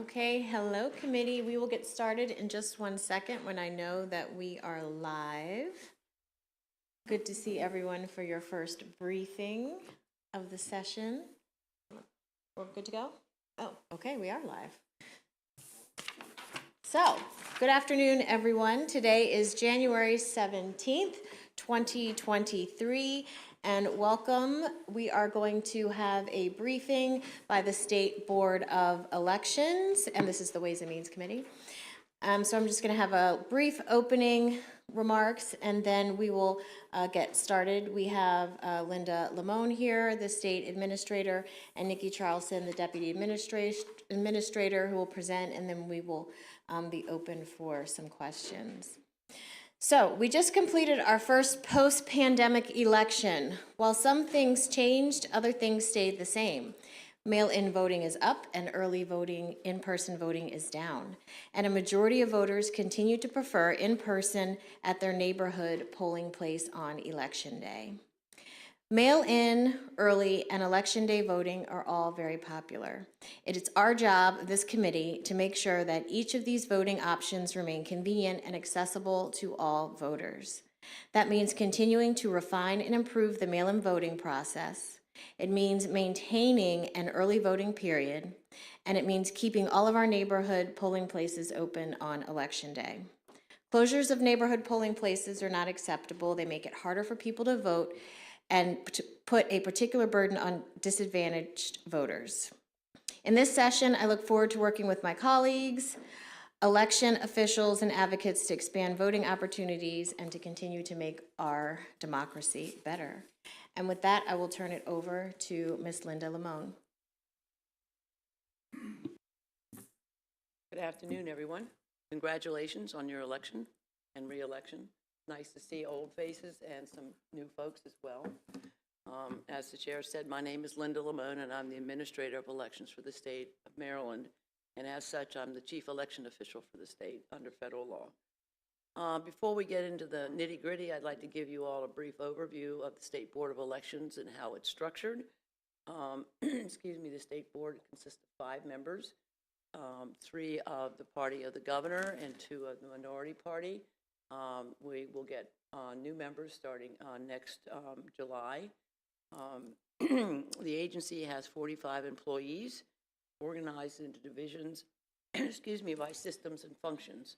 Okay, hello committee. We will get started in just 1 second when I know that we are live. Good to see everyone for your first briefing of the session. We're good to go? Oh, okay, we are live. So, good afternoon, everyone. Today is January 17th, 2023, and welcome. We are going to have a briefing by the State Board of Elections, and this is the Ways and Means Committee. So I'm just going to have a brief opening remarks, and then we will get started. We have Linda Limon here, the state administrator, and Nikki Charlson, the deputy administrator, who will present, and then we will be open for some questions. So we just completed our first post-pandemic election. While some things changed, other things stayed the same. Mail-in voting is up and early voting, in-person voting is down. And a majority of voters continue to prefer in-person at their neighborhood polling place on Election Day. Mail-in, early, and Election Day voting are all very popular. It is our job, this committee, to make sure that each of these voting options remain convenient and accessible to all voters. That means continuing to refine and improve the mail-in voting process. It means maintaining an early voting period, and it means keeping all of our neighborhood polling places open on Election Day. Closures of neighborhood polling places are not acceptable. They make it harder for people to vote and to put a particular burden on disadvantaged voters. In this session, I look forward to working with my colleagues, election officials, and advocates to expand voting opportunities and to continue to make our democracy better. And with that, I will turn it over to Ms. Linda Limon. Good afternoon, everyone. Congratulations on your election and re-election. Nice to see old faces and some new folks as well. As the chair said, my name is Linda Limon, and I'm the Administrator of Elections for the state of Maryland. And as such, I'm the Chief Election Official for the state under federal law. Before we get into the nitty-gritty, I'd like to give you all a brief overview of the State Board of Elections and how it's structured. Excuse me, the State Board consists of 5 members, 3 of the party of the governor and 2 of the minority party. We will get new members starting next July. The agency has 45 employees organized into divisions, excuse me, by systems and functions.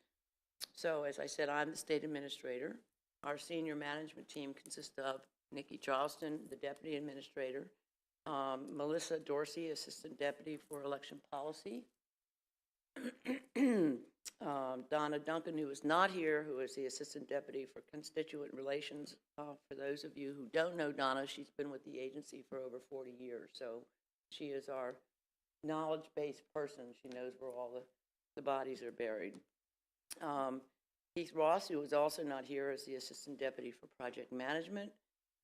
So as I said, I'm the state administrator. Our senior management team consists of Nikki Charleston, the deputy administrator, Melissa Dorsey, assistant deputy for election policy, Donna Duncan, who is not here, who is the assistant deputy for constituent relations. For those of you who don't know Donna, she's been with the agency for over 40 years, so she is our knowledge-based person. She knows where all the bodies are buried. Keith Ross, who is also not here, is the assistant deputy for project management.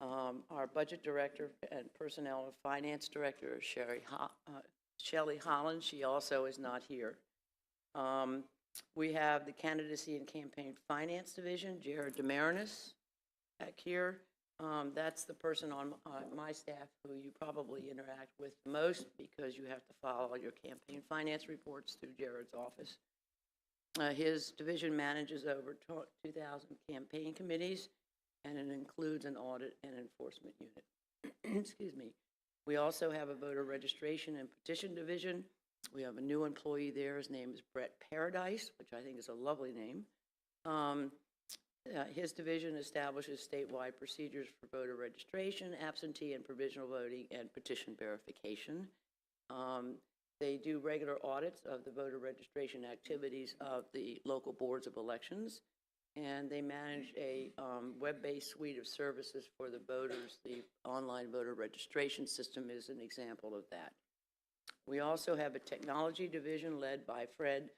Our budget director and personnel and finance director is Shelley Holland. She also is not here. We have the candidacy and campaign finance division, Jared Demarinis, back here. That's the person on my staff who you probably interact with most because you have to file all your campaign finance reports through Jared's office. His division manages over 2,000 campaign committees, and it includes an audit and enforcement unit. Excuse me. We also have a voter registration and petition division. We have a new employee there. His name is Brett Paradise, which I think is a lovely name. His division establishes statewide procedures for voter registration, absentee and provisional voting, and petition verification. They do regular audits of the voter registration activities of the local boards of elections, and they manage a web-based suite of services for the voters. The online voter registration system is an example of that. We also have a technology division led by Fred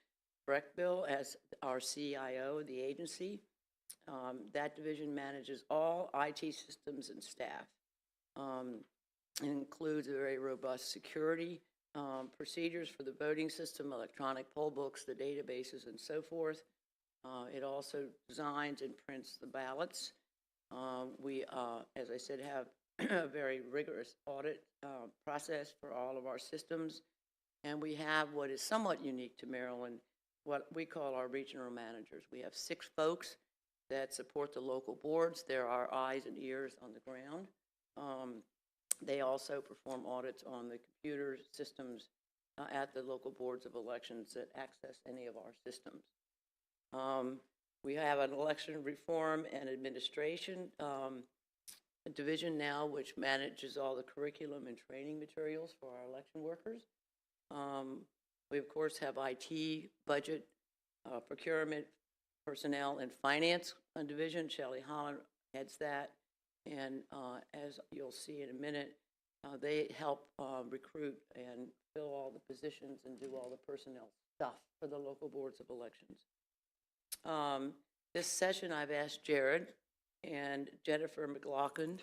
Breckbill as our CIO of the agency. That division manages all IT systems and staff. It includes a very robust security procedures for the voting system, electronic poll books, the databases, and so forth. It also designs and prints the ballots. We, as I said, have a very rigorous audit process for all of our systems. And we have what is somewhat unique to Maryland, what we call our regional managers. We have 6 folks that support the local boards. They're our eyes and ears on the ground. They also perform audits on the computer systems at the local boards of elections that access any of our systems. We have an election reform and administration division now, which manages all the curriculum and training materials for our election workers. We, of course, have IT, budget, procurement, personnel, and finance division. Shelley Holland heads that. And as you'll see in a minute, they help recruit and fill all the positions and do all the personnel stuff for the local boards of elections. This session, I've asked Jared and Jennifer McLaughlin,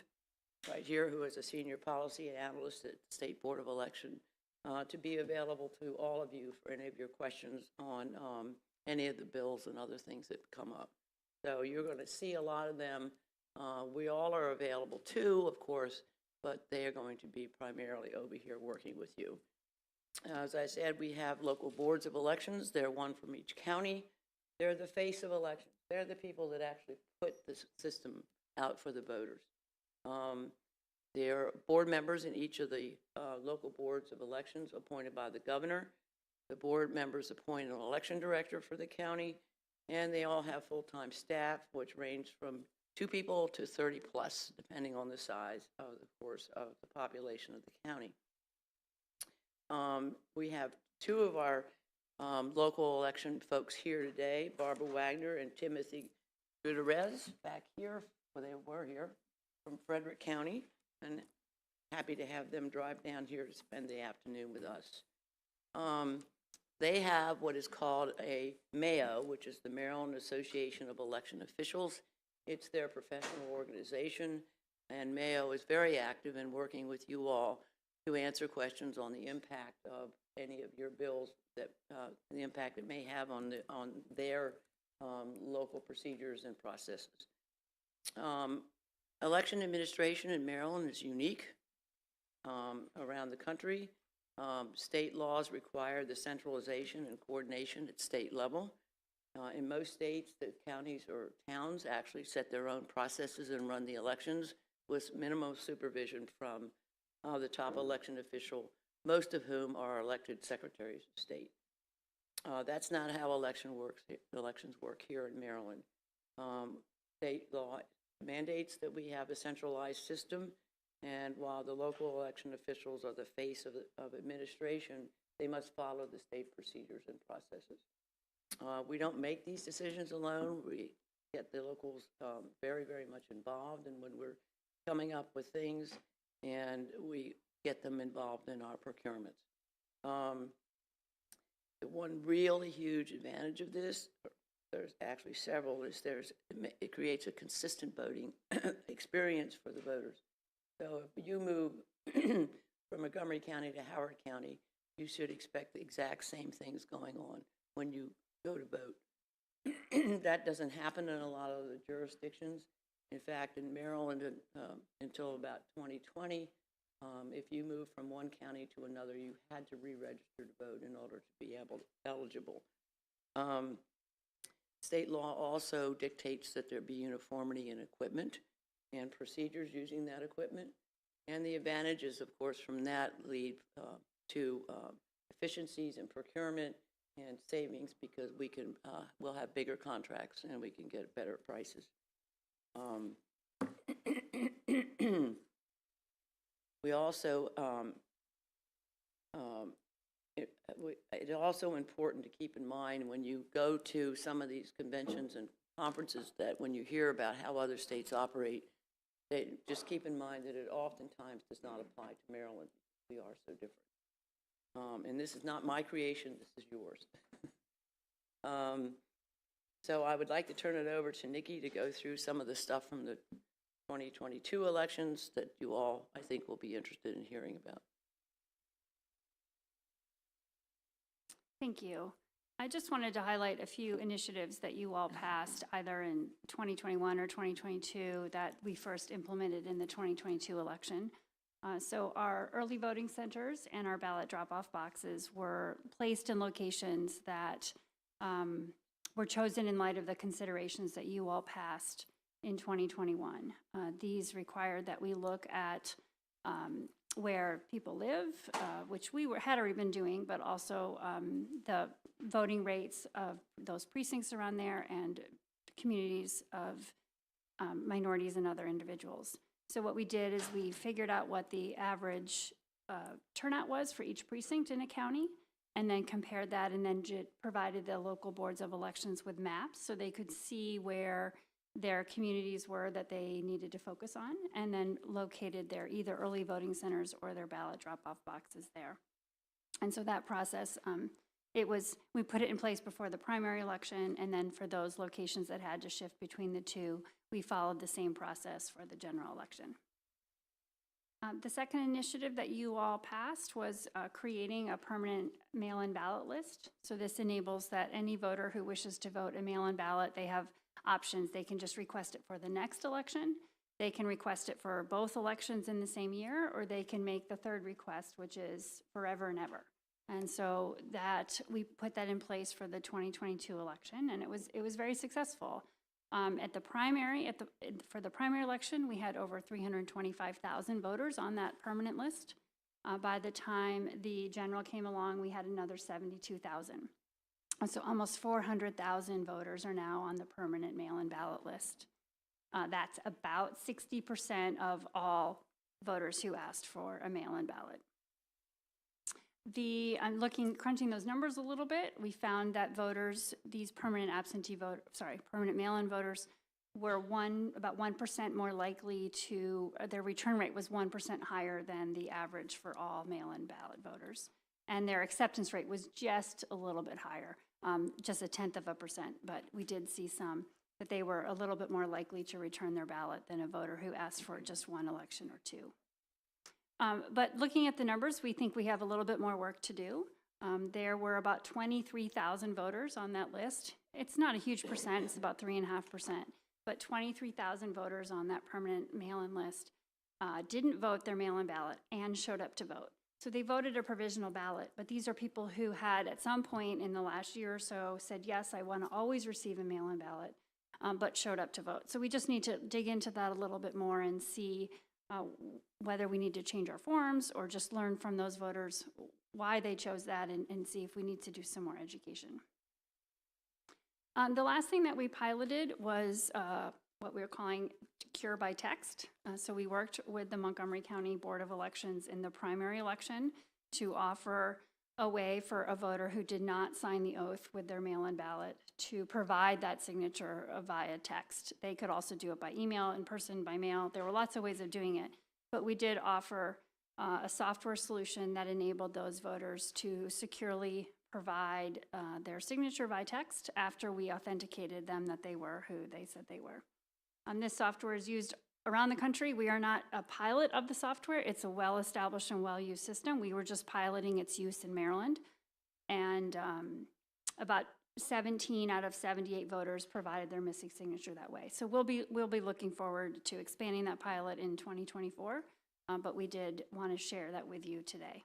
right here, who is a senior policy analyst at the State Board of Election, to be available to all of you for any of your questions on any of the bills and other things that come up. So you're going to see a lot of them. We all are available too, of course, but they are going to be primarily over here working with you. As I said, we have local boards of elections. They're one from each county. They're the face of elections. They're the people that actually put the system out for the voters. They're board members in each of the local boards of elections appointed by the governor. The board members appoint an election director for the county, and they all have full-time staff, which range from 2 people to 30 plus, depending on the size, of course, of the population of the county. We have 2 of our local election folks here today, Barbara Wagner and Timothy Gutierrez, back here, well, they were here, from Frederick County, and happy to have them drive down here to spend the afternoon with us. They have what is called a MAO, which is the Maryland Association of Election Officials. It's their professional organization, and MAO is very active in working with you all to answer questions on the impact of any of your bills, that the impact it may have on their local procedures and processes. Election administration in Maryland is unique around the country. State laws require the centralization and coordination at state level. In most states, the counties or towns actually set their own processes and run the elections with minimum supervision from the top election official, most of whom are elected secretaries of state. That's not how elections work here in Maryland. State law mandates that we have a centralized system, and while the local election officials are the face of administration, they must follow the state procedures and processes. We don't make these decisions alone. We get the locals very, very much involved, and when we're coming up with things, and we get them involved in our procurements. The one really huge advantage of this, there's actually several, is it creates a consistent voting experience for the voters. So if you move from Montgomery County to Howard County, you should expect the exact same things going on when you go to vote. That doesn't happen in a lot of the jurisdictions. In fact, in Maryland, until about 2020, if you moved from one county to another, you had to re-register to vote in order to be eligible. State law also dictates that there be uniformity in equipment and procedures using that equipment. And the advantages, of course, from that lead to efficiencies in procurement and savings, because we'll have bigger contracts and we can get better prices. We also, it's also important to keep in mind when you go to some of these conventions and conferences that when you hear about how other states operate, just keep in mind that it oftentimes does not apply to Maryland. We are so different. And this is not my creation, this is yours. So I would like to turn it over to Nikki to go through some of the stuff from the 2022 elections that you all, I think, will be interested in hearing about. Thank you. I just wanted to highlight a few initiatives that you all passed either in 2021 or 2022 that we first implemented in the 2022 election. So our early voting centers and our ballot drop-off boxes were placed in locations that were chosen in light of the considerations that you all passed in 2021. These required that we look at where people live, which we had already been doing, but also the voting rates of those precincts around there and communities of minorities and other individuals. So what we did is we figured out what the average turnout was for each precinct in a county, and then compared that, and then provided the local boards of elections with maps so they could see where their communities were that they needed to focus on, and then located their either early voting centers or their ballot drop-off boxes there. And so that process, we put it in place before the primary election, and then for those locations that had to shift between the two, we followed the same process for the general election. The second initiative that you all passed was creating a permanent mail-in ballot list. So this enables that any voter who wishes to vote a mail-in ballot, they have options. They can just request it for the next election. They can request it for both elections in the same year, or they can make the third request, which is forever and ever. And so that we put that in place for the 2022 election, and it was very successful. At the primary, for the primary election, we had over 325,000 voters on that permanent list. By the time the general came along, we had another 72,000. So almost 400,000 voters are now on the permanent mail-in ballot list. That's about 60% of all voters who asked for a mail-in ballot. Crunching those numbers a little bit, we found that voters, these permanent mail-in voters were about 1% more likely their return rate was 1% higher than the average for all mail-in ballot voters. And their acceptance rate was just a little bit higher, just 0.1%, but we did see that they were a little bit more likely to return their ballot than a voter who asked for just one election or two. But looking at the numbers, we think we have a little bit more work to do. There were about 23,000 voters on that list. It's not a huge percent, it's about 3.5%, but 23,000 voters on that permanent mail-in list didn't vote their mail-in ballot and showed up to vote. So they voted a provisional ballot, but these are people who had at some point in the last year or so said, yes, I want to always receive a mail-in ballot, but showed up to vote. So we just need to dig into that a little bit more and see whether we need to change our forms or just learn from those voters why they chose that and see if we need to do some more education. The last thing that we piloted was what we were calling Cure by Text. So we worked with the Montgomery County Board of Elections in the primary election to offer a way for a voter who did not sign the oath with their mail-in ballot to provide that signature via text. They could also do it by email, in person, by mail. There were lots of ways of doing it, but we did offer a software solution that enabled those voters to securely provide their signature by text after we authenticated them that they were who they said they were. This software is used around the country. We are not a pilot of the software. It's a well-established and well-used system. We were just piloting its use in Maryland. And about 17 out of 78 voters provided their missing signature that way. So we'll be looking forward to expanding that pilot in 2024, but we did want to share that with you today.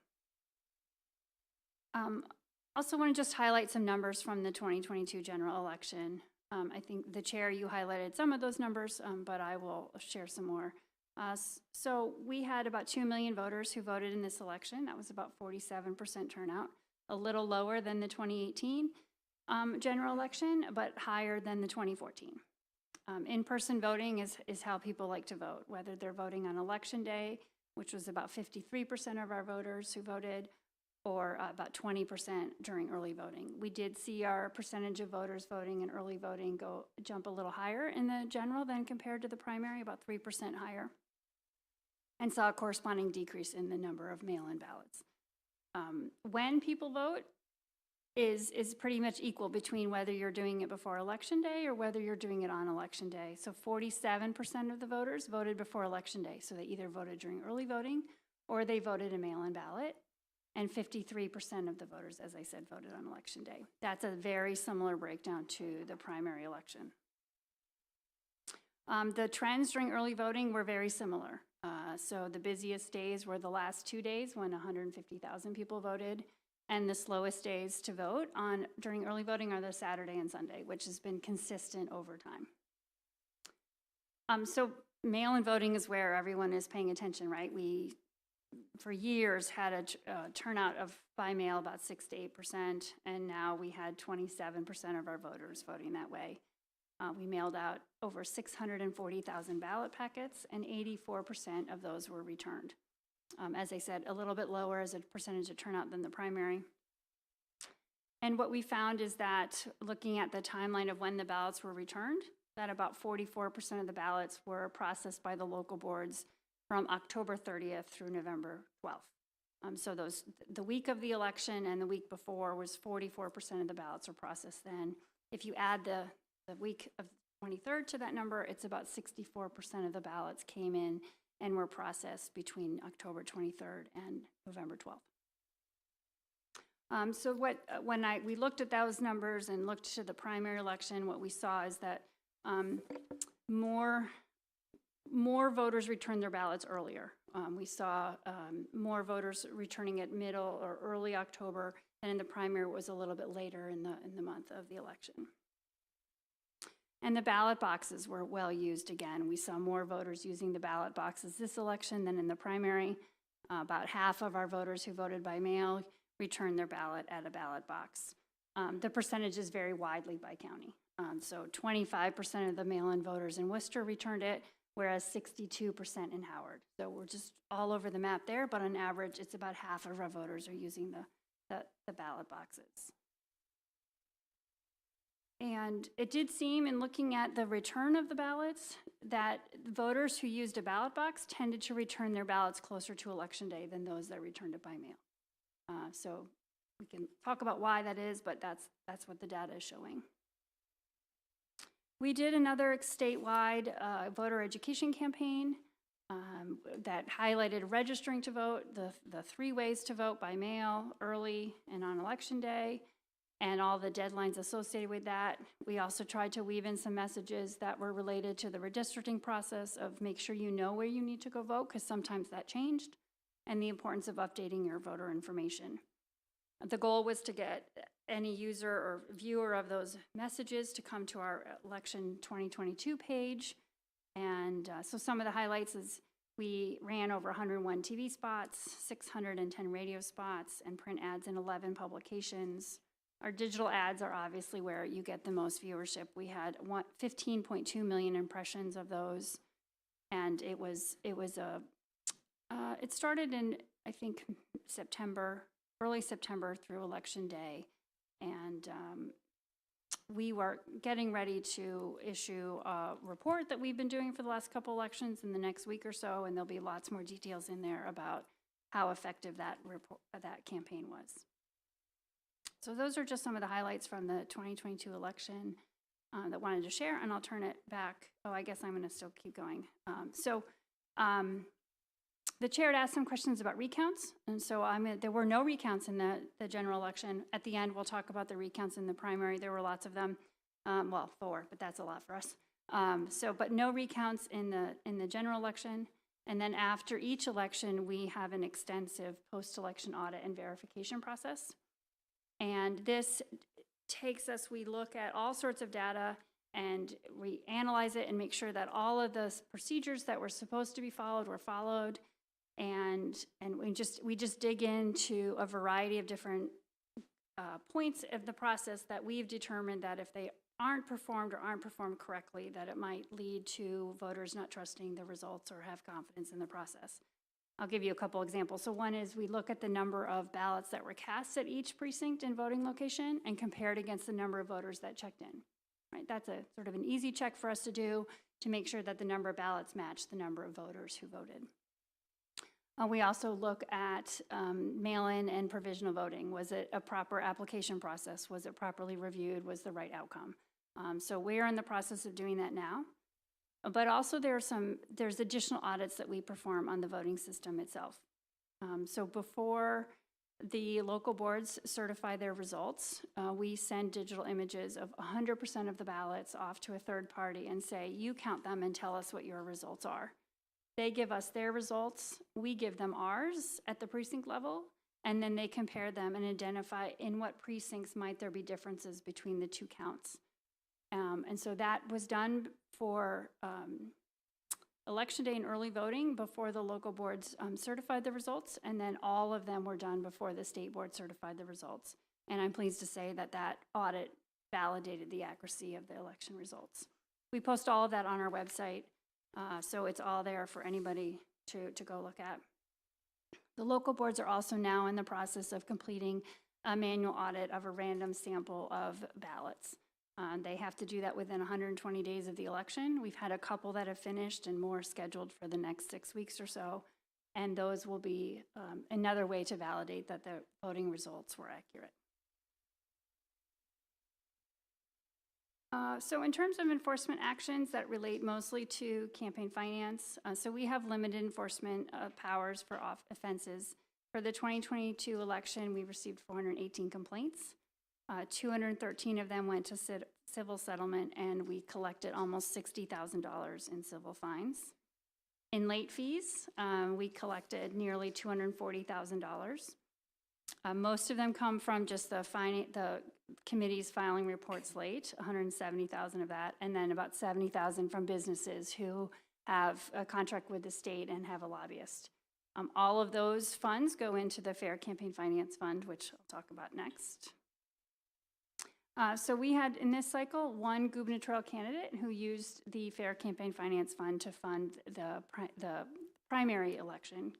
Also want to just highlight some numbers from the 2022 general election. I think the chair, you highlighted some of those numbers, but I will share some more. So we had about 2 million voters who voted in this election. That was about 47% turnout, a little lower than the 2018 general election, but higher than the 2014. In-person voting is how people like to vote, whether they're voting on election day, which was about 53% of our voters who voted, or about 20% during early voting. We did see our percentage of voters voting in early voting jump a little higher in the general than compared to the primary, about 3% higher, and saw a corresponding decrease in the number of mail-in ballots. When people vote is pretty much equal between whether you're doing it before election day or whether you're doing it on election day. So 47% of the voters voted before election day, so they either voted during early voting or they voted a mail-in ballot. And 53% of the voters, as I said, voted on election day. That's a very similar breakdown to the primary election. The trends during early voting were very similar. So the busiest days were the last 2 days when 150,000 people voted, and the slowest days to vote on during early voting are the Saturday and Sunday, which has been consistent over time. So mail-in voting is where everyone is paying attention, right? We, for years, had a turnout of by mail about 6 to 8%, and now we had 27% of our voters voting that way. We mailed out over 640,000 ballot packets, and 84% of those were returned. As I said, a little bit lower as a percentage of turnout than the primary. And what we found is that looking at the timeline of when the ballots were returned, that about 44% of the ballots were processed by the local boards from October 30th through November 12th. So the week of the election and the week before was 44% of the ballots were processed then. If you add the week of 23rd to that number, it's about 64% of the ballots came in and were processed between October 23rd and November 12th. So when we looked at those numbers and looked to the primary election, what we saw is that more voters returned their ballots earlier. We saw more voters returning at middle or early October, and in the primary was a little bit later in the month of the election. And the ballot boxes were well used again. We saw more voters using the ballot boxes this election than in the primary. About half of our voters who voted by mail returned their ballot at a ballot box. The percentages vary widely by county. So 25% of the mail-in voters in Worcester returned it, whereas 62% in Howard. So we're just all over the map there, but on average, it's about half of our voters are using the ballot boxes. And it did seem, in looking at the return of the ballots, that voters who used a ballot box tended to return their ballots closer to Election Day than those that returned it by mail. So we can talk about why that is, but that's what the data is showing. We did another statewide voter education campaign that highlighted registering to vote, the 3 ways to vote by mail, early, and on Election Day, and all the deadlines associated with that. We also tried to weave in some messages that were related to the redistricting process of make sure you know where you need to go vote, because sometimes that changed, and the importance of updating your voter information. The goal was to get any user or viewer of those messages to come to our election 2022 page. And so some of the highlights is we ran over 101 TV spots, 610 radio spots, and print ads in 11 publications. Our digital ads are obviously where you get the most viewership. We had 15.2 million impressions of those, and it started in, I think, early September through Election Day, and we were getting ready to issue a report that we've been doing for the last couple elections in the next week or so, and there'll be lots more details in there about how effective that campaign was. So those are just some of the highlights from the 2022 election that I wanted to share, and I'll turn it back. Oh, I guess I'm going to still keep going. The chair had asked some questions about recounts, and so there were no recounts in the general election. At the end, we'll talk about the recounts in the primary. There were lots of them, well, 4, but that's a lot for us. But no recounts in the general election. And then after each election, we have an extensive post-election audit and verification process. And this takes us, we look at all sorts of data and we analyze it and make sure that all of the procedures that were supposed to be followed were followed. And we just dig into a variety of different points of the process that we've determined that if they aren't performed correctly, that it might lead to voters not trusting the results or have confidence in the process. I'll give you a couple examples. So one is we look at the number of ballots that were cast at each precinct and voting location and compare it against the number of voters that checked in. Right? That's a sort of an easy check for us to do to make sure that the number of ballots match the number of voters who voted. We also look at mail-in and provisional voting. Was it a proper application process? Was it properly reviewed? Was the right outcome? So we're in the process of doing that now. But also there's additional audits that we perform on the voting system itself. So before the local boards certify their results, we send digital images of 100% of the ballots off to a third party and say, you count them and tell us what your results are. They give us their results, we give them ours at the precinct level, and then they compare them and identify in what precincts might there be differences between the two counts. And so that was done for election day and early voting before the local boards certified the results, and then all of them were done before the state board certified the results. And I'm pleased to say that that audit validated the accuracy of the election results. We post all of that on our website, so it's all there for anybody to go look at. The local boards are also now in the process of completing a manual audit of a random sample of ballots. They have to do that within 120 days of the election. We've had a couple that have finished and more scheduled for the next 6 weeks or so. And those will be another way to validate that the voting results were accurate. So in terms of enforcement actions that relate mostly to campaign finance, so we have limited enforcement powers for offenses. For the 2022 election, we received 418 complaints. 213 of them went to civil settlement, and we collected almost $60,000 in civil fines. In late fees, we collected nearly $240,000. Most of them come from just the committee's filing reports late, 170,000 of that, and then about 70,000 from businesses who have a contract with the state and have a lobbyist. All of those funds go into the Fair Campaign Finance Fund, which I'll talk about next. So we had, in this cycle, one gubernatorial candidate who used the Fair Campaign Finance Fund to fund the primary election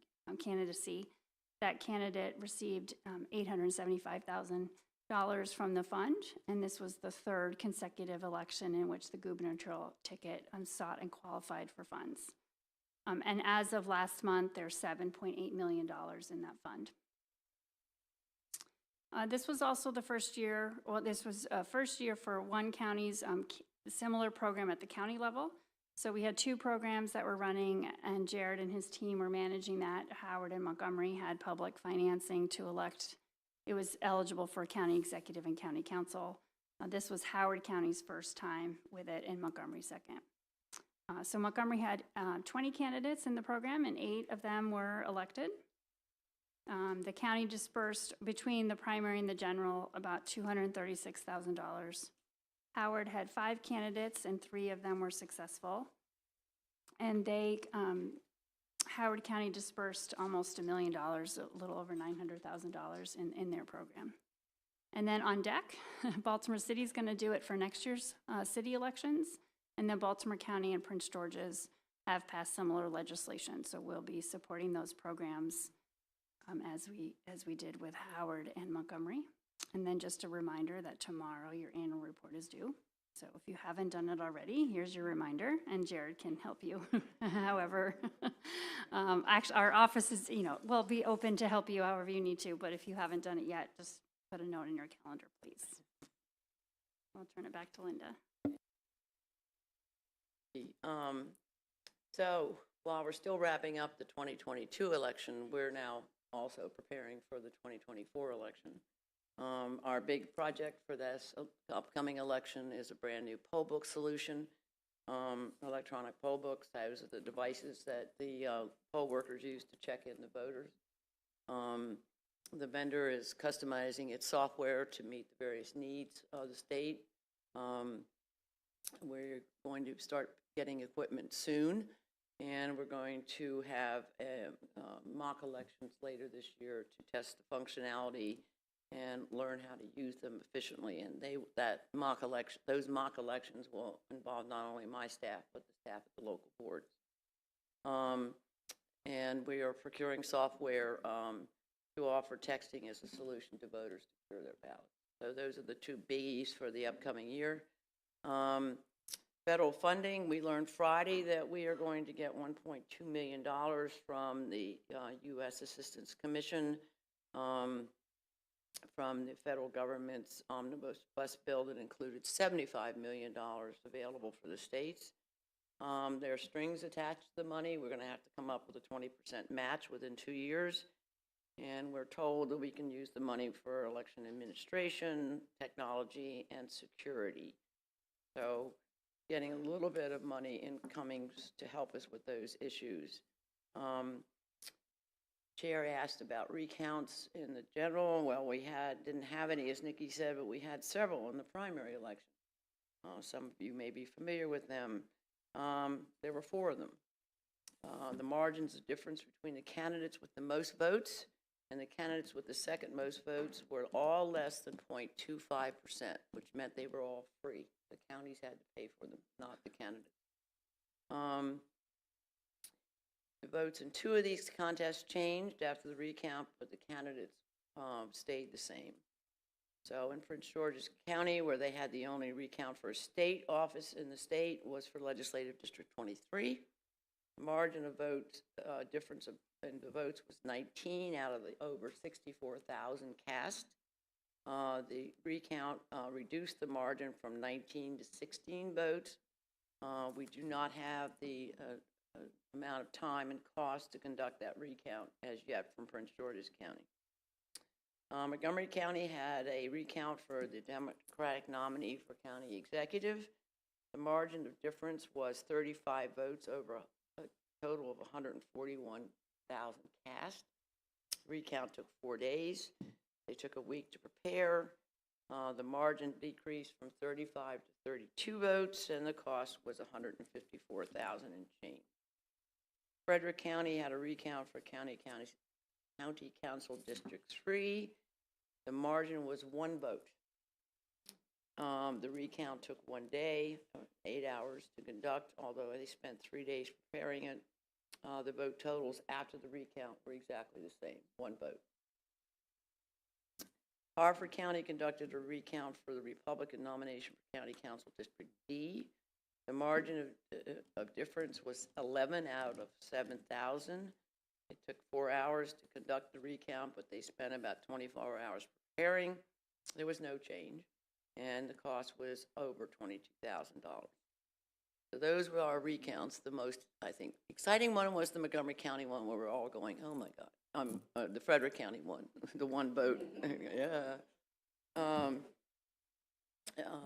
candidacy. That candidate received $875,000 from the fund, and this was the third consecutive election in which the gubernatorial ticket sought and qualified for funds. And as of last month, there's $7.8 million in that fund. This was also the first year, well, this was first year for one county's similar program at the county level. So we had two programs that were running, and Jared and his team were managing that. Howard and Montgomery had public financing to elect. It was eligible for county executive and county council. This was Howard County's first time with it, and Montgomery's second. So Montgomery had 20 candidates in the program, and 8 of them were elected. The county dispersed between the primary and the general about $236,000. Howard had 5 candidates, and 3 of them were successful. And they, Howard County dispersed almost $1 million, a little over $900,000 in their program. And then on deck, Baltimore City is going to do it for next year's city elections, and then Baltimore County and Prince George's have passed similar legislation, so we'll be supporting those programs as we did with Howard and Montgomery. And then just a reminder that tomorrow your annual report is due. So if you haven't done it already, here's your reminder, and Jared can help you. However, actually our office is, will be open to help you however you need to, but if you haven't done it yet, just put a note in your calendar, please. I'll turn it back to Linda. So while we're still wrapping up the 2022 election, we're now also preparing for the 2024 election. Our big project for this upcoming election is a brand new poll book solution. Electronic poll books, those are the devices that the poll workers use to check in the voters. The vendor is customizing its software to meet the various needs of the state. We're going to start getting equipment soon, and we're going to have mock elections later this year to test the functionality and learn how to use them efficiently. And those mock elections will involve not only my staff, but the staff at the local boards. And we are procuring software to offer texting as a solution to voters to clear their ballots. So those are the 2 biggies for the upcoming year. Federal funding, we learned Friday that we are going to get $1.2 million from the U.S. Assistance Commission from the federal government's omnibus bus bill that included $75 million available for the states. There are strings attached to the money. We're going to have to come up with a 20% match within 2 years. And we're told that we can use the money for election administration, technology, and security. So getting a little bit of money incoming to help us with those issues. Chair asked about recounts in the general. Well, we didn't have any, as Nikki said, but we had several in the primary election. Some of you may be familiar with them. There were 4 of them. The margins of difference between the candidates with the most votes and the candidates with the second most votes were all less than 0.25%, which meant they were all free. The counties had to pay for them, not the candidates. The votes in 2 of these contests changed after the recount, but the candidates stayed the same. So in Prince George's County, where they had the only recount for a state office in the state, was for Legislative District 23. The margin of votes, difference in the votes was 19 out of the over 64,000 cast. The recount reduced the margin from 19 to 16 votes. We do not have the amount of time and cost to conduct that recount as yet from Prince George's County. Montgomery County had a recount for the Democratic nominee for county executive. The margin of difference was 35 votes over a total of 141,000 cast. Recount took 4 days. They took a week to prepare. The margin decreased from 35 to 32 votes, and the cost was $154,000 and change. Frederick County had a recount for County Council District 3. The margin was 1 vote. The recount took 1 day, 8 hours to conduct, although they spent 3 days preparing it. The vote totals after the recount were exactly the same, 1 vote. Harford County conducted a recount for the Republican nomination for County Council District D. The margin of difference was 11 out of 7,000. It took 4 hours to conduct the recount, but they spent about 24 hours preparing. There was no change, and the cost was over $22,000. So those were our recounts. The most, I think, exciting one was the Montgomery County one, where we're all going, oh my God. The Frederick County one, the 1 vote. Yeah.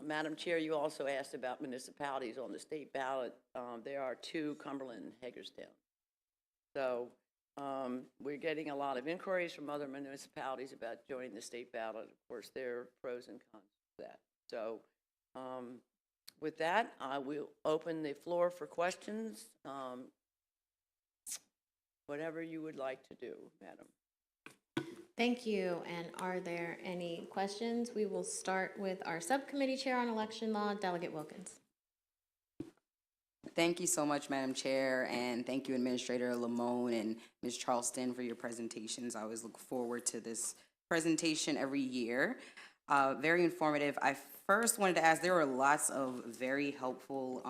Madam Chair, you also asked about municipalities on the state ballot. There are 2, Cumberland and Hagerstown. So we're getting a lot of inquiries from other municipalities about joining the state ballot. Of course, there are pros and cons to that. So with that, I will open the floor for questions. Whatever you would like to do, Madam. Thank you. And are there any questions? We will start with our subcommittee chair on election law, Delegate Wilkins. Thank you so much, Madam Chair, and thank you, Administrator Lamone and Ms. Charleston, for your presentations. I always look forward to this presentation every year. Very informative. I first wanted to ask, there were lots of very helpful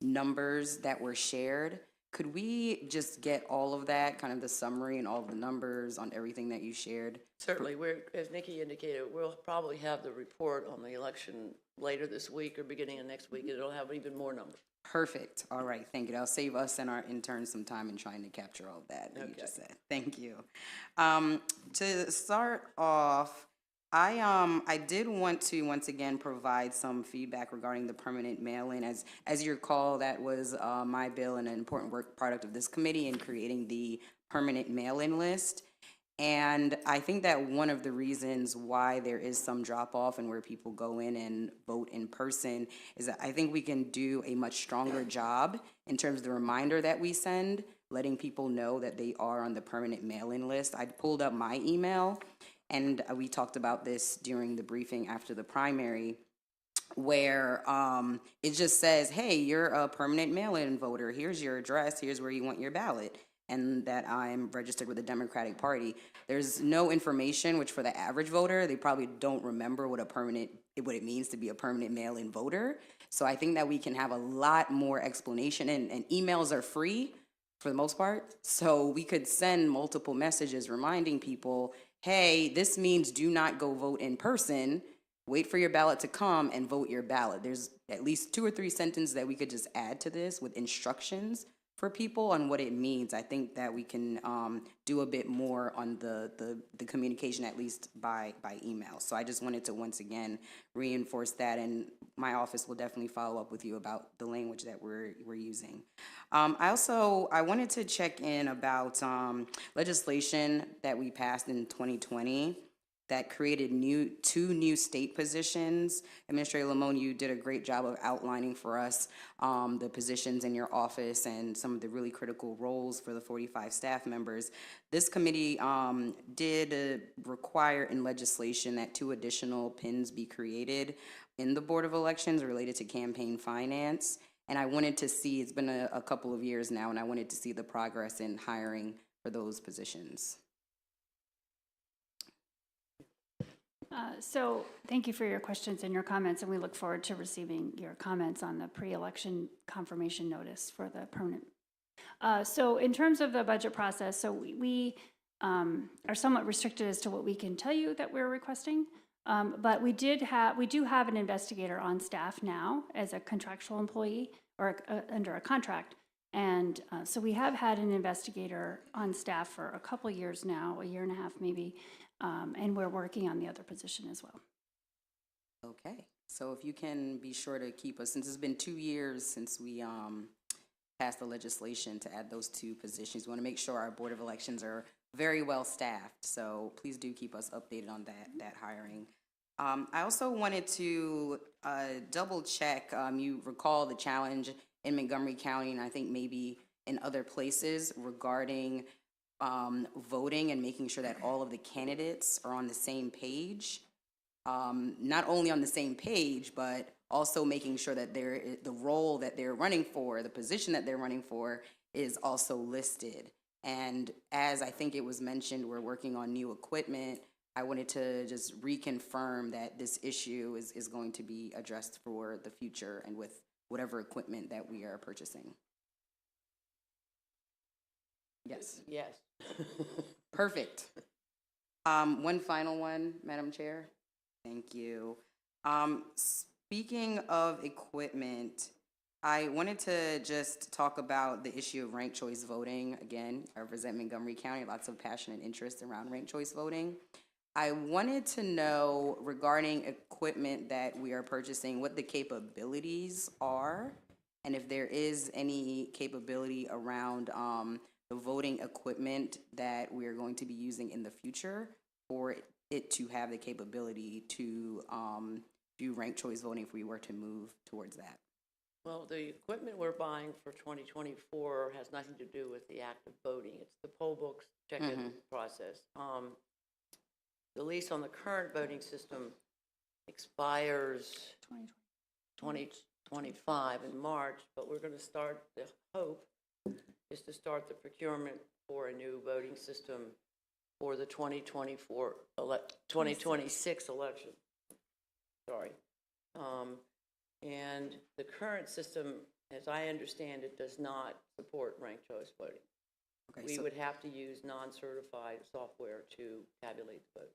numbers that were shared. Could we just get all of that, kind of the summary and all of the numbers on everything that you shared? Certainly. As Nikki indicated, we'll probably have the report on the election later this week or beginning of next week. It'll have even more numbers. Perfect. All right. Thank you. That'll save us and our interns some time in trying to capture all of that you just said. Thank you. To start off, I did want to once again provide some feedback regarding the permanent mail-in. As you recall, that was my bill and an important work product of this committee in creating the permanent mail-in list. And I think that one of the reasons why there is some drop-off and where people go in and vote in person is that I think we can do a much stronger job in terms of the reminder that we send, letting people know that they are on the permanent mail-in list. I pulled up my email, and we talked about this during the briefing after the primary, where it just says, hey, you're a permanent mail-in voter. Here's your address. Here's where you want your ballot. And that I'm registered with the Democratic Party. There's no information, which for the average voter, they probably don't remember what it means to be a permanent mail-in voter. So I think that we can have a lot more explanation, and emails are free for the most part. So we could send multiple messages reminding people, hey, this means do not go vote in person. Wait for your ballot to come and vote your ballot. There's at least 2 or 3 sentences that we could just add to this with instructions for people and what it means. I think that we can do a bit more on the communication, at least by email. So I just wanted to once again reinforce that, and my office will definitely follow up with you about the language that we're using. I wanted to check in about legislation that we passed in 2020 that created two new state positions. Administrator Lamone, you did a great job of outlining for us the positions in your office and some of the really critical roles for the 45 staff members. This committee did require in legislation that 2 additional PINs be created in the Board of Elections related to campaign finance. And I wanted to see, it's been a couple of years now, and I wanted to see the progress in hiring for those positions. So thank you for your questions and your comments, and we look forward to receiving your comments on the pre-election confirmation notice for the permanent. So in terms of the budget process, so we are somewhat restricted as to what we can tell you that we're requesting, but we do have an investigator on staff now as a contractual employee or under a contract. And so we have had an investigator on staff for a couple years now, a year and a half maybe, and we're working on the other position as well. Okay, so if you can be sure to keep us, since it's been 2 years since we passed the legislation to add those 2 positions, we want to make sure our Board of Elections are very well staffed. So please do keep us updated on that hiring. I also wanted to double check. You recall the challenge in Montgomery County, and I think maybe in other places regarding voting and making sure that all of the candidates are on the same page. Not only on the same page, but also making sure that the role that they're running for, the position that they're running for, is also listed. And as I think it was mentioned, we're working on new equipment. I wanted to just reconfirm that this issue is going to be addressed for the future and with whatever equipment that we are purchasing. Yes. Yes. Perfect. One final one, Madam Chair. Thank you. Speaking of equipment, I wanted to just talk about the issue of ranked choice voting. Again, I represent Montgomery County, lots of passion and interest around ranked choice voting. I wanted to know regarding equipment that we are purchasing, what the capabilities are, and if there is any capability around the voting equipment that we are going to be using in the future for it to have the capability to do ranked choice voting if we were to move towards that. Well, the equipment we're buying for 2024 has nothing to do with the act of voting. It's the poll books check-in process. The lease on the current voting system expires 2025 in March, but we're going to start, the hope is to start the procurement for a new voting system for the 2026 election. Sorry. And the current system, as I understand it, does not support ranked choice voting. Okay, We so, would have to use non-certified software to tabulate the vote.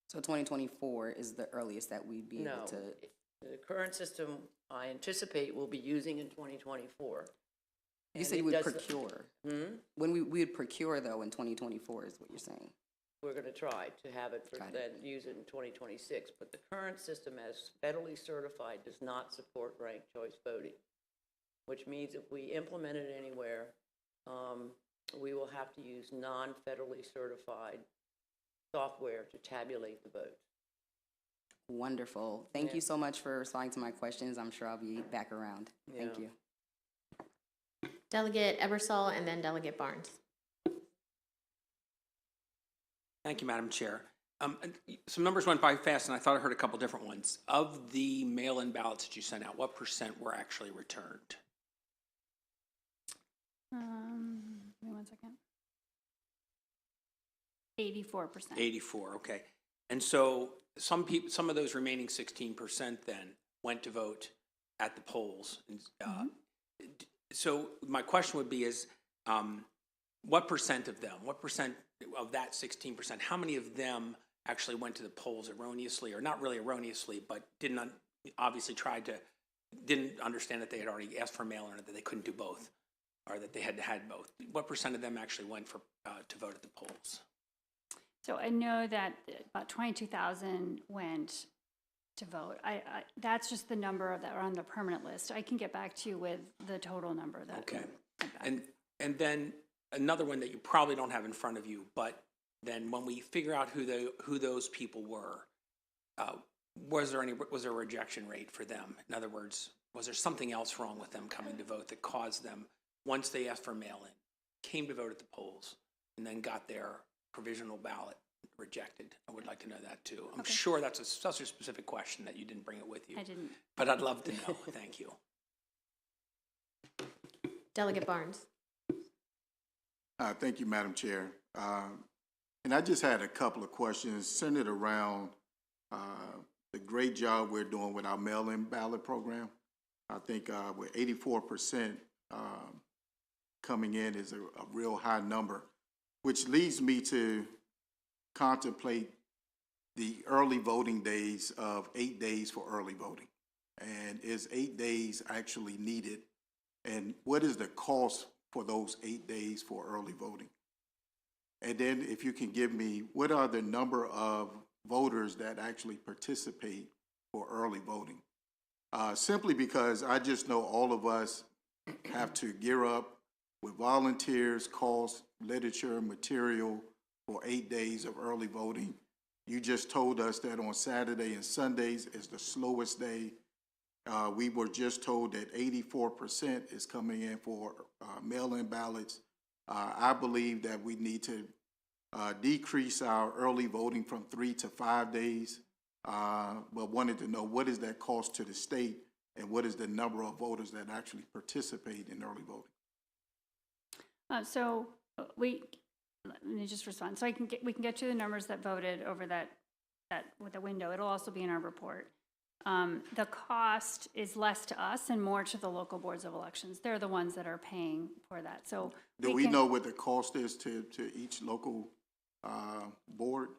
so 2024 is the earliest that we'd be able No, to. the current system I anticipate we'll be using in 2024. You And said it you would doesn't- procure. When we would procure though in 2024 is what you're saying. We're going to try to have it for Got it. then use it in 2026. But the current system as federally certified does not support ranked choice voting, which means if we implement it anywhere, we will have to use non-federally certified software to tabulate the vote. Wonderful. Thank Yeah. you so much for responding to my questions. I'm sure I'll be back around. Thank Yeah. you. Delegate Ebersol and then Delegate Barnes. Thank you, Madam Chair. Some numbers went by fast, and I thought I heard a couple different ones. Of the mail-in ballots that you sent out, what % were actually returned? Give me 1 second. 84%. 84, okay. And so some of those remaining 16% then went to vote at the polls. So my question would be is, what % of them, what % of that 16%, how many of them actually went to the polls erroneously, or not really erroneously, but didn't understand that they had already asked for mail-in, or that they couldn't do both? or that they had both. What percent of them actually went for to vote at the polls? So I know that about 22,000 went to vote. That's just the number that are on the permanent list. I can get back to you with the total number that. Okay. went back. And then another one that you probably don't have in front of you, but then when we figure out who those people were, was there a rejection rate for them? In other words, was there something else wrong with them coming to vote that caused them, once they asked for mail-in, came to vote at the polls, and then got their provisional ballot rejected? I would like to know that too. I'm sure that's such a specific question that you didn't bring it with you. I didn't. But I'd love to know. Thank you. Delegate Barnes. Thank you, Madam Chair. And I just had a couple of questions centered around the great job we're doing with our mail-in ballot program. I think with 84% coming in is a real high number, which leads me to contemplate the early voting days of 8 days for early voting. And is 8 days actually needed? And what is the cost for those 8 days for early voting? And then if you can give me, what are the number of voters that actually participate for early voting? Simply because I just know all of us have to gear up with volunteers, costs, literature, material for 8 days of early voting. You just told us that on Saturday and Sundays is the slowest day. We were just told that 84% is coming in for mail-in ballots. I believe that we need to decrease our early voting from 3 to 5 days, but wanted to know what is that cost to the state and what is the number of voters that actually participate in early voting? Let me just respond. So we can get you the numbers that voted over that with the window. It'll also be in our report. The cost is less to us and more to the local boards of elections. They're the ones that are paying for that. So Do we know what the cost is to each local board?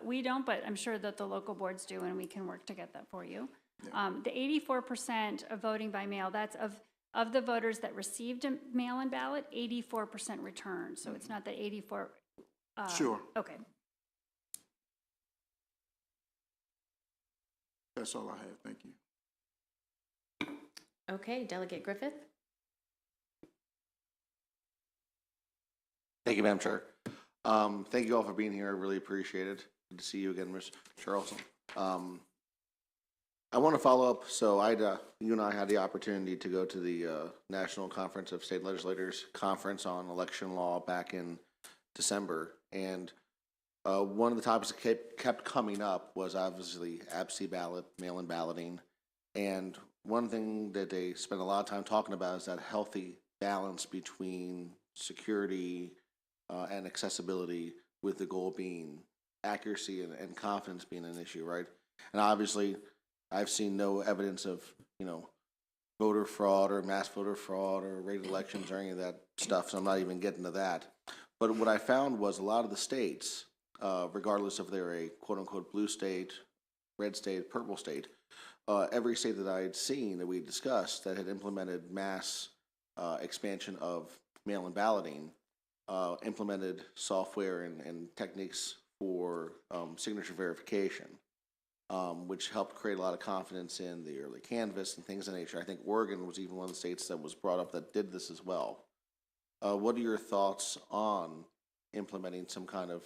We don't, but I'm sure that the local boards do, and we can work to get that for you. Yeah. The 84% of voting by mail, that's of the voters that received a mail-in ballot, 84% returned. So it's not that 84. Sure. Okay. That's all I have. Thank you. Okay, Delegate Griffith. Thank you, Madam Chair. Thank you all for being here. I really appreciate it. Good to see you again, Ms. Charlson. I want to follow up. So you and I had the opportunity to go to the National Conference of State Legislators Conference on Election Law back in December. And one of the topics that kept coming up was obviously absentee ballot, mail-in balloting. And one thing that they spent a lot of time talking about is that healthy balance between security and accessibility, with the goal being accuracy and confidence being an issue, right? And obviously, I've seen no evidence of, voter fraud or mass voter fraud or rigged elections or any of that stuff, so I'm not even getting to that. But what I found was a lot of the states, regardless if they're a quote-unquote blue state, red state, purple state, every state that I had seen that we discussed that had implemented mass expansion of mail-in balloting, implemented software and techniques for signature verification, which helped create a lot of confidence in the early canvass and things of that nature. I think Oregon was even one of the states that was brought up that did this as well. What are your thoughts on implementing some kind of,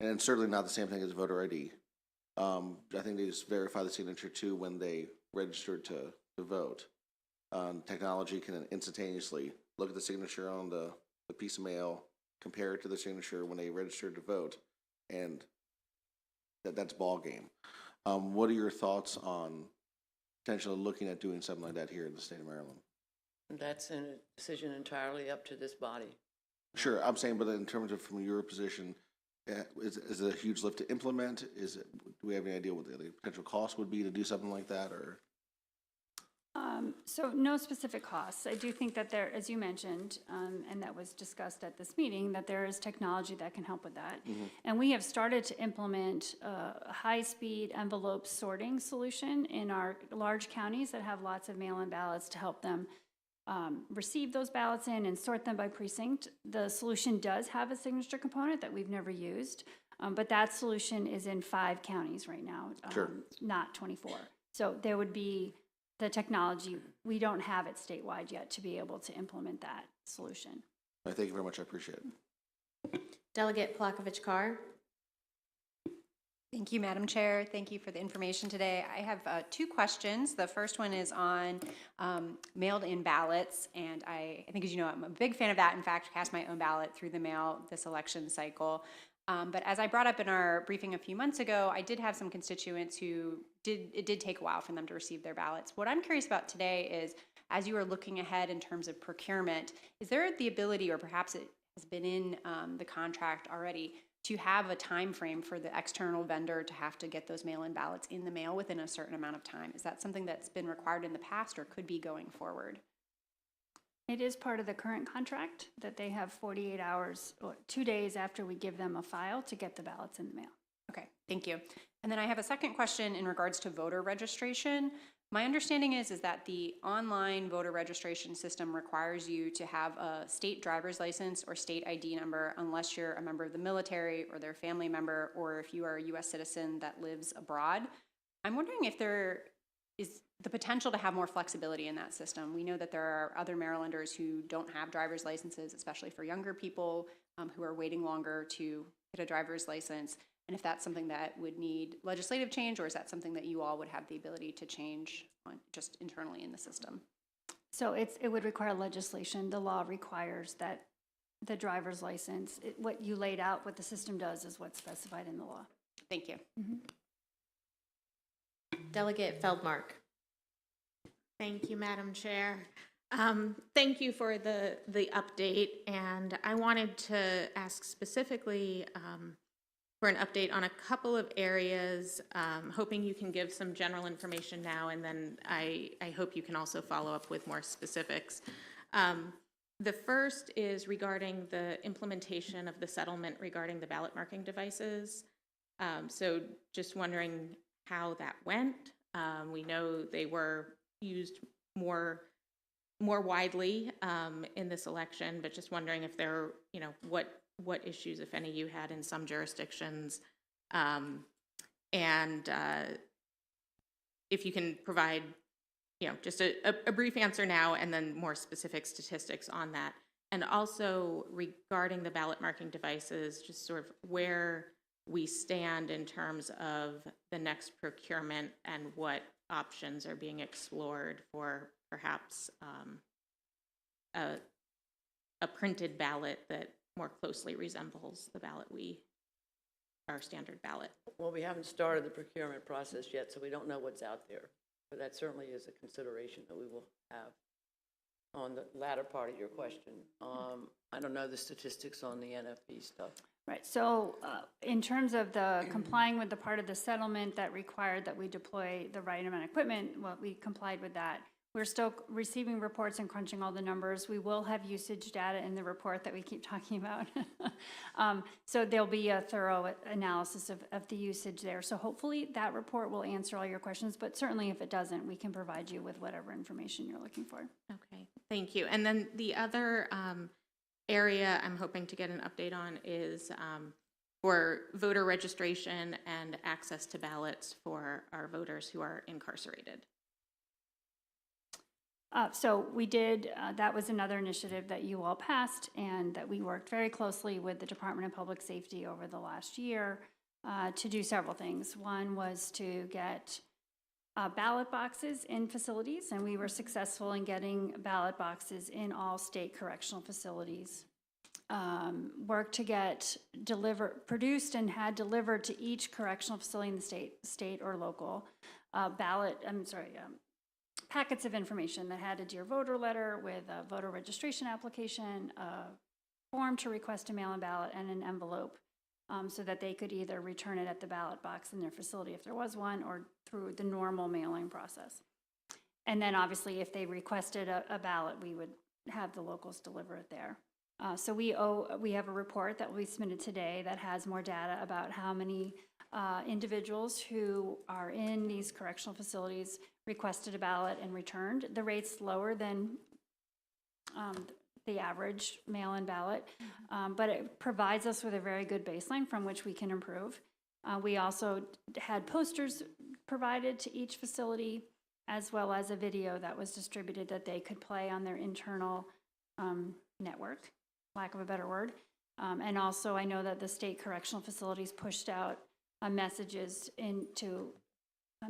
and certainly not the same thing as voter ID. I think they just verify the signature too when they registered to vote. Technology can instantaneously look at the signature on the piece of mail, compare it to the signature when they registered to vote, and that's ball game. What are your thoughts on potentially looking at doing something like that here in the state of Maryland? That's a decision entirely up to this body. Sure, I'm saying, but in terms of from your position, is it a huge lift to implement? Do we have any idea what the potential cost would be to do something like that, or? So no specific costs. I do think that there, as you mentioned, and that was discussed at this meeting, that there is technology that can help with that. Mm-hmm. And we have started to implement a high-speed envelope sorting solution in our large counties that have lots of mail-in ballots to help them receive those ballots in and sort them by precinct. The solution does have a signature component that we've never used, but that solution is in 5 counties right now, Sure. not 24. So there would be the technology. We don't have it statewide yet to be able to implement that solution. Thank you very much. I appreciate it. Delegate Plakovich-Carr. Thank you, Madam Chair. Thank you for the information today. I have 2 questions. The first one is on mailed-in ballots, and I think, as you know, I'm a big fan of that. In fact, cast my own ballot through the mail this election cycle. But as I brought up in our briefing a few months ago, I did have some constituents who it did take a while for them to receive their ballots. What I'm curious about today is, as you are looking ahead in terms of procurement, is there the ability, or perhaps it has been in the contract already, to have a time frame for the external vendor to have to get those mail-in ballots in the mail within a certain amount of time? Is that something that's been required in the past or could be going forward? It is part of the current contract that they have 48 hours, or 2 days after we give them a file to get the ballots in the mail. Okay, thank you. And then I have a second question in regards to voter registration. My understanding is that the online voter registration system requires you to have a state driver's license or state ID number unless you're a member of the military or their family member, or if you are a U.S. citizen that lives abroad. I'm wondering if there is the potential to have more flexibility in that system. We know that there are other Marylanders who don't have driver's licenses, especially for younger people who are waiting longer to get a driver's license. And if that's something that would need legislative change, or is that something that you all would have the ability to change just internally in the system? So it would require legislation. The law requires that the driver's license, what you laid out, what the system does is what's specified in the law. Thank you. Delegate Feldmark. Thank you, Madam Chair. Thank you for the update, and I wanted to ask specifically for an update on a couple of areas, hoping you can give some general information now, and then I hope you can also follow up with more specifics. The first is regarding the implementation of the settlement regarding the ballot marking devices. So just wondering how that went. We know they were used more widely in this election, but just wondering if there, what issues, if any, you had in some jurisdictions, and if you can provide, just a brief answer now, and then more specific statistics on that. And also regarding the ballot marking devices, just sort of where we stand in terms of the next procurement and what options are being explored for perhaps a printed ballot that more closely resembles the ballot our standard ballot. Well, we haven't started the procurement process yet, so we don't know what's out there. But that certainly is a consideration that we will have on the latter part of your question. I don't know the statistics on the NFB stuff. Right, so in terms of the complying with the part of the settlement that required that we deploy the right amount of equipment, well, we complied with that. We're still receiving reports and crunching all the numbers. We will have usage data in the report that we keep talking about. So there'll be a thorough analysis of the usage there. So hopefully that report will answer all your questions, but certainly if it doesn't, we can provide you with whatever information you're looking for. Okay, thank you. And then the other area I'm hoping to get an update on is for voter registration and access to ballots for our voters who are incarcerated. So we did, that was another initiative that you all passed, and that we worked very closely with the Department of Public Safety over the last year to do several things. One was to get ballot boxes in facilities, and we were successful in getting ballot boxes in all state correctional facilities. Worked to get produced and had delivered to each correctional facility in the state or local packets of information that had a Dear Voter letter with a voter registration application, a form to request a mail-in ballot, and an envelope so that they could either return it at the ballot box in their facility if there was one, or through the normal mailing process. And then obviously if they requested a ballot, we would have the locals deliver it there. So we have a report that will be submitted today that has more data about how many individuals who are in these correctional facilities requested a ballot and returned. The rate's lower than the average mail-in ballot, but it provides us with a very good baseline from which we can improve. We also had posters provided to each facility, as well as a video that was distributed that they could play on their internal network, lack of a better word. And also, I know that the state correctional facilities pushed out messages into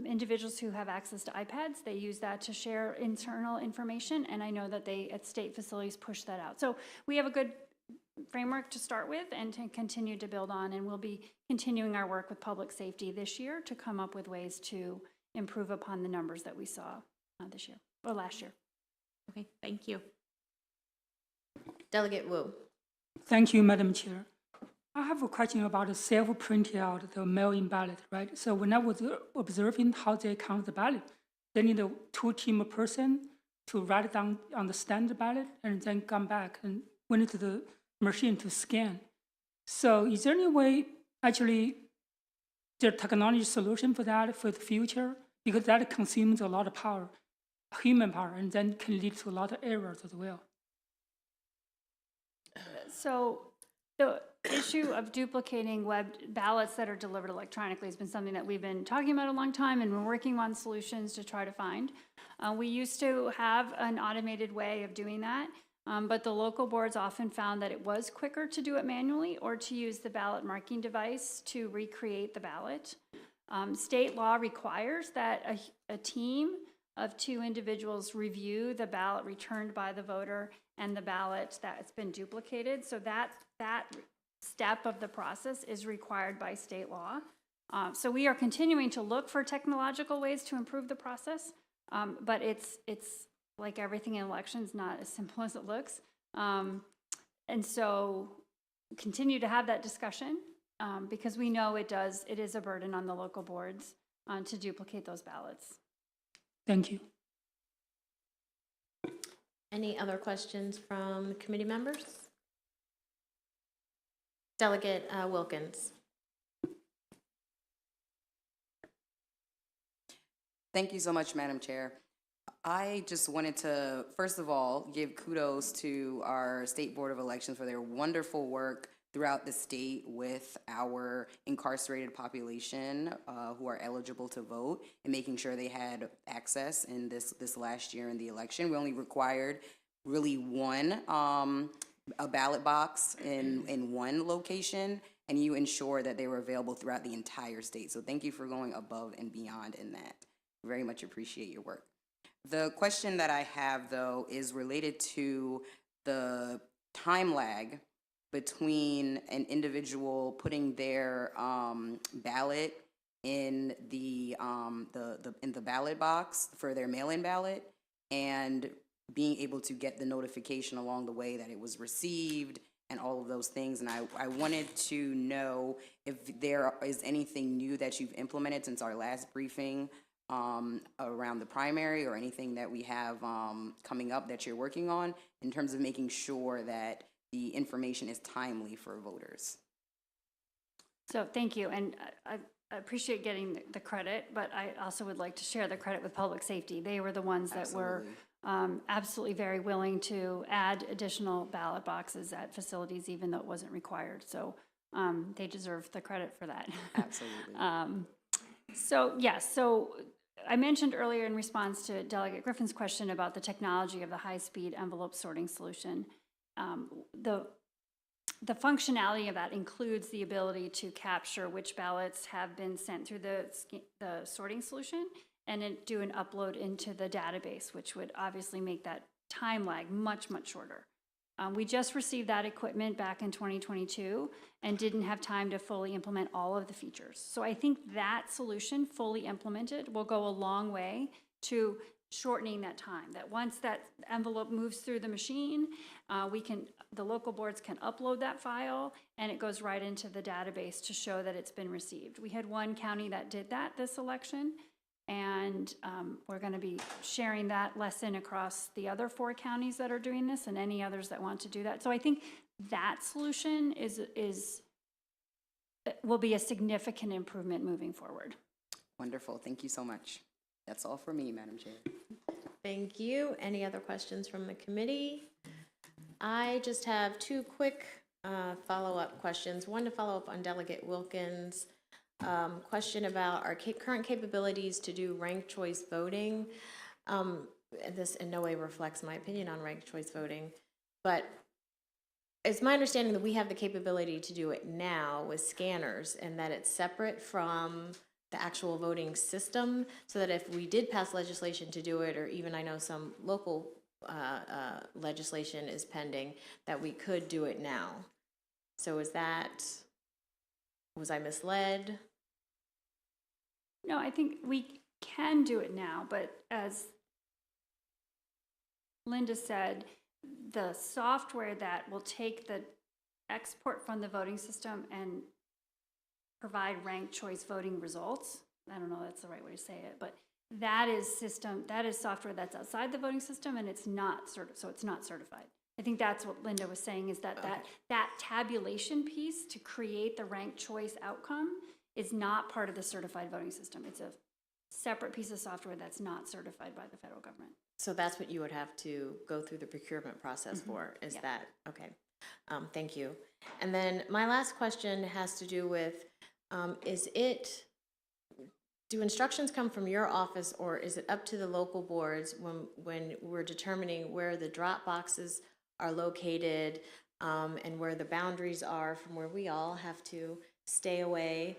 individuals who have access to iPads. They use that to share internal information, and I know that they, at state facilities, push that out. So we have a good framework to start with and to continue to build on, and we'll be continuing our work with public safety this year to come up with ways to improve upon the numbers that we saw this year, or last year. Okay, thank you. Delegate Wu. Thank you, Madam Chair. I have a question about the self-printing out the mail-in ballot, right? So when I was observing how they count the ballot, they need a two-team person to write it down on the standard ballot and then come back and went into the machine to scan. So is there any way, actually, the technology solution for that for the future? Because that consumes a lot of power, human power, and then can lead to a lot of errors as well. So the issue of duplicating web ballots that are delivered electronically has been something that we've been talking about a long time, and we're working on solutions to try to find. We used to have an automated way of doing that, but the local boards often found that it was quicker to do it manually or to use the ballot marking device to recreate the ballot. State law requires that a team of 2 individuals review the ballot returned by the voter and the ballot that's been duplicated. So that step of the process is required by state law. So we are continuing to look for technological ways to improve the process, but it's like everything in elections, not as simple as it looks. And so continue to have that discussion because we know it is a burden on the local boards to duplicate those ballots. Thank you. Any other questions from committee members? Delegate Wilkins. Thank you so much, Madam Chair. I just wanted to, first of all, give kudos to our State Board of Elections for their wonderful work throughout the state with our incarcerated population who are eligible to vote and making sure they had access in this last year in the election. We only required really one, a ballot box in one location, and you ensure that they were available throughout the entire state. So thank you for going above and beyond in that. Very much appreciate your work. The question that I have, though, is related to the time lag between an individual putting their ballot in the ballot box for their mail-in ballot and being able to get the notification along the way that it was received and all of those things. And I wanted to know if there is anything new that you've implemented since our last briefing around the primary, or anything that we have coming up that you're working on in terms of making sure that the information is timely for voters. So thank you, and I appreciate getting the credit, but I also would like to share the credit with public safety. They were the ones that were absolutely very willing to add additional ballot boxes at facilities, even though it wasn't required. So they deserve the credit for that. Absolutely. So yes, so I mentioned earlier in response to Delegate Griffin's question about the technology of the high-speed envelope sorting solution. The functionality of that includes the ability to capture which ballots have been sent through the sorting solution and then do an upload into the database, which would obviously make that time lag much, much shorter. We just received that equipment back in 2022 and didn't have time to fully implement all of the features. So I think that solution fully implemented will go a long way to shortening that time, that once that envelope moves through the machine, the local boards can upload that file and it goes right into the database to show that it's been received. We had one county that did that this election, and we're going to be sharing that lesson across the other 4 counties that are doing this and any others that want to do that. So I think that solution will be a significant improvement moving forward. Wonderful. Thank you so much. That's all for me, Madam Chair. Thank you. Any other questions from the committee? I just have two quick follow-up questions. One to follow up on Delegate Wilkins' question about our current capabilities to do ranked choice voting. And this in no way reflects my opinion on ranked choice voting, but it's my understanding that we have the capability to do it now with scanners and that it's separate from the actual voting system, so that if we did pass legislation to do it, or even I know some local legislation is pending, that we could do it now. So was I misled? No, I think we can do it now, but as Linda said, the software that will take the export from the voting system and provide ranked choice voting results, I don't know if that's the right way to say it, but that is software that's outside the voting system, and it's not so it's not certified. I think that's what Linda was saying, is that that tabulation piece to create the ranked choice outcome is not part of the certified voting system. It's a separate piece of software that's not certified by the federal government. So that's what you would have to go through the procurement process for, is that, okay. Thank you. And then my last question has to do with, do instructions come from your office, or is it up to the local boards when we're determining where the drop boxes are located, and where the boundaries are from where we all have to stay away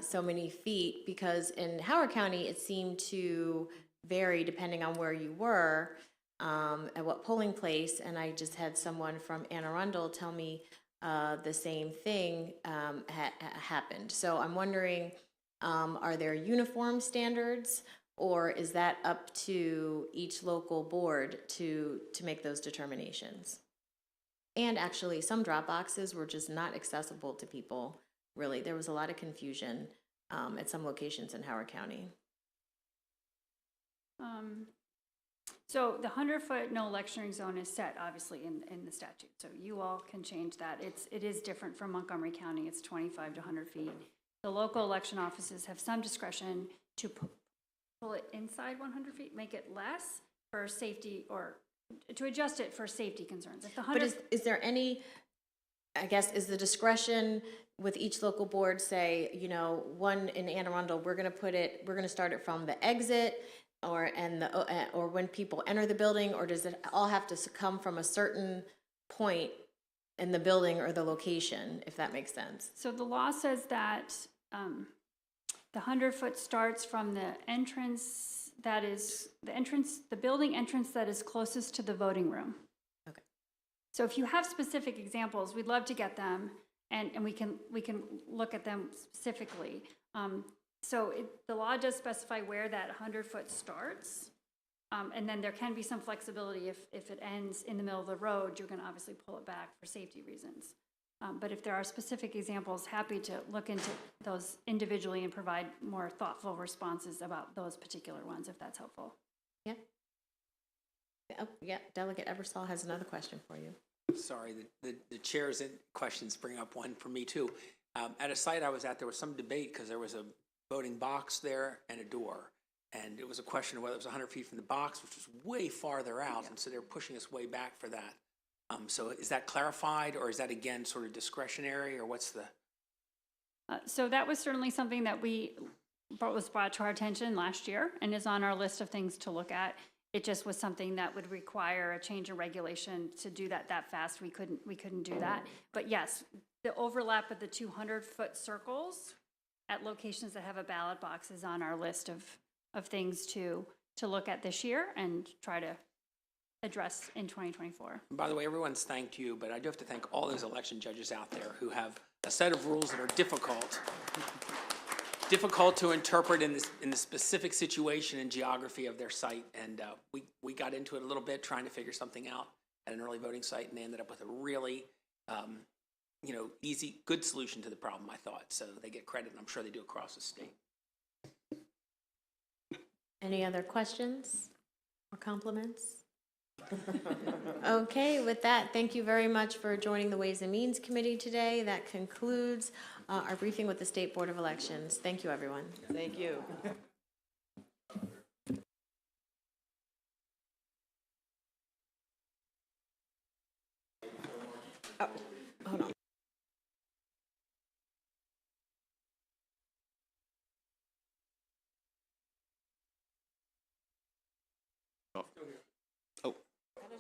so many feet? Because in Howard County, it seemed to vary depending on where you were, at what polling place, and I just had someone from Anne Arundel tell me the same thing happened. So I'm wondering, are there uniform standards, or is that up to each local board to make those determinations? And actually, some drop boxes were just not accessible to people, really. There was a lot of confusion at some locations in Howard County. So the 100-foot no electioneering zone is set, obviously, in the statute. So you all can change that. It is different from Montgomery County. It's 25 to 100 feet. The local election offices have some discretion to pull it inside 100 feet, make it less for safety, or to adjust it for safety concerns. If the 100 But is there any, I guess, is the discretion with each local board, say, one in Anne Arundel, we're going to start it from the exit, or when people enter the building, or does it all have to come from a certain point in the building or the location, if that makes sense? So the law says that the 100-foot starts from the entrance that is the building entrance that is closest to the voting room. Okay. So if you have specific examples, we'd love to get them, and we can look at them specifically. So the law does specify where that 100-foot starts, and then there can be some flexibility. If it ends in the middle of the road, you're going to obviously pull it back for safety reasons. But if there are specific examples, happy to look into those individually and provide more thoughtful responses about those particular ones, if that's helpful. Yeah. Oh, yeah, Delegate Ebersol has another question for you. Sorry, the chair's questions bring up one for me too. At a site I was at, there was some debate because there was a voting box there and a door. And it was a question of whether it was 100 feet from the box, which was way farther out. And so they're pushing us way back for that. So is that clarified, or is that again sort of discretionary, or what's the? So that was certainly something that was brought to our attention last year and is on our list of things to look at. It just was something that would require a change in regulation to do that fast. We couldn't do that. But yes, the overlap of the 200-foot circles at locations that have a ballot box is on our list of things to look at this year and try to address in 2024. By the way, everyone's thanked you, but I do have to thank all those election judges out there who have a set of rules that are difficult to interpret in the specific situation and geography of their site. And we got into it a little bit trying to figure something out at an early voting site, and they ended up with a really easy, good solution to the problem, I thought. So they get credit, and I'm sure they do across the state. Any other questions or compliments? Okay, with that, thank you very much for joining the Ways and Means Committee today. That concludes our briefing with the State Board of Elections. Thank you, everyone. Thank you.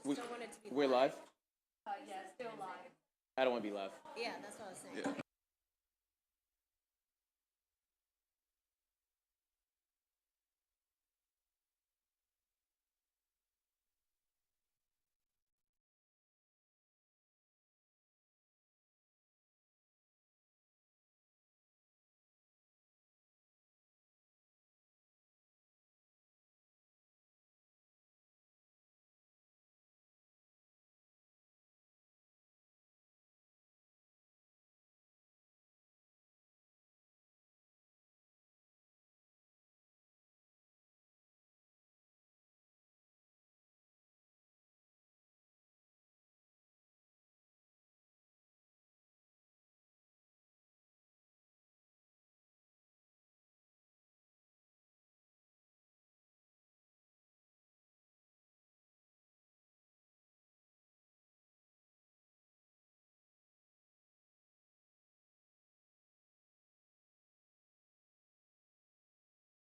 We're live? Yeah, still live. I don't want to be live. Yeah, that's what I was saying.